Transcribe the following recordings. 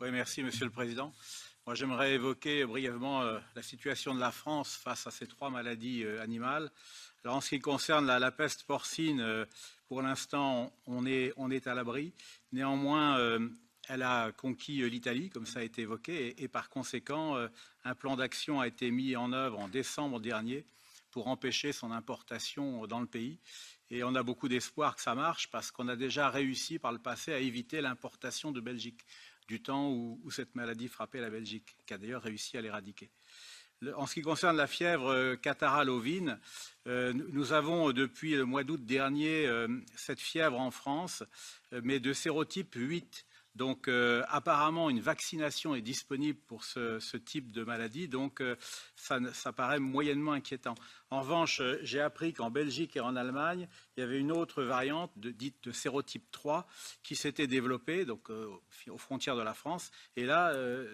Oui, merci Monsieur le Président. Moi, j'aimerais évoquer brièvement la situation de la France face à ces trois maladies animales. Alors, en ce qui concerne la peste porcine, pour l'instant, on est à l'abri. Néanmoins, elle a conquis l'Italie, comme ça a été évoqué, et par conséquent, un plan d'action a été mis en œuvre en décembre dernier pour empêcher son importation dans le pays. Et on a beaucoup d'espoir que ça marche parce qu'on a déjà réussi par le passé à éviter l'importation de Belgique, du temps où cette maladie frappait la Belgique, qui a d'ailleurs réussi à l'éradiquer. En ce qui concerne la fièvre catarrhale ovine, nous avons depuis le mois d'août dernier cette fièvre en France, mais de sérotype 8. Donc apparemment une vaccination est disponible pour ce type de maladie, donc ça paraît moyennement inquiétant. En revanche, j'ai appris qu'en Belgique et en Allemagne, il y avait une autre variante dite de sérotype 3 qui s'était développée donc, aux frontières de la France. Et là,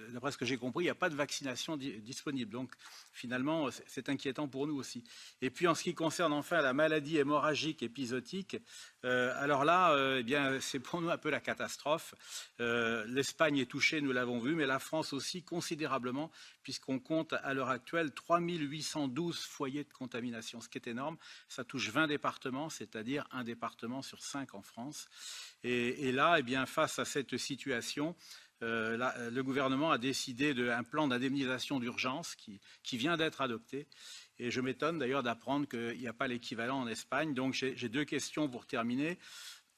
d'après ce que j'ai compris, il n'y a pas de vaccination disponible. Donc finalement, c'est inquiétant pour nous aussi. Et puis en ce qui concerne enfin la maladie hémorragique épizootique, alors là, eh bien, c'est pour nous un peu la catastrophe. L'Espagne est touchée, nous l'avons vu, mais la France aussi considérablement, puisqu'on compte à l'heure actuelle 3812 foyers de contamination, ce qui est énorme. Ça touche 20 départements, c'est-à-dire un département sur 5 en France. Et là, eh bien, face à cette situation, le gouvernement a décidé d'un plan d'indemnisation d'urgence qui vient d'être adopté. Et je m'étonne d'ailleurs d'apprendre qu'il n'y a pas l'équivalent en Espagne. Donc j'ai deux questions pour terminer.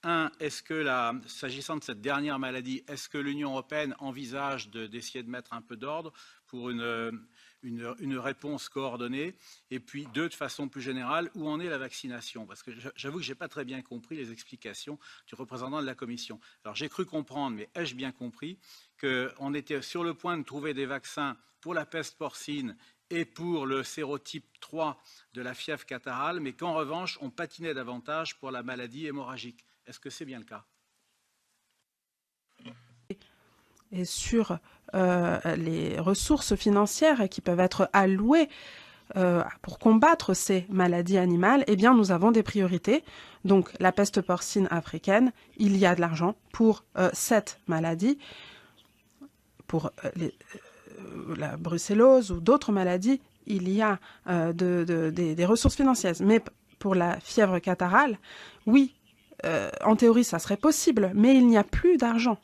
Un, est-ce que, s'agissant de cette dernière maladie, est-ce que l'Union européenne envisage d'essayer de mettre un peu d'ordre pour une réponse coordonnée? Et puis, deux, de façon plus générale, où en est la vaccination? Parce que j'avoue que je n'ai pas très bien compris les explications du représentant de la Commission. Alors, j'ai cru comprendre, mais ai-je bien compris, qu'on était sur le point de trouver des vaccins pour la peste porcine et pour le sérotype 3 de la fièvre catarrhale, mais qu'en revanche, on patinait davantage pour la maladie hémorragique. Est-ce que c'est bien le cas? Et sur les ressources financières qui peuvent être allouées pour combattre ces maladies animales, eh bien, nous avons des priorités. Donc, la peste porcine africaine, il y a de l'argent pour cette maladie. Pour la brucellose ou d'autres maladies, il y a des ressources financières. Mais pour la fièvre catarrhale, oui, en théorie, ça serait possible, mais il n'y a plus d'argent.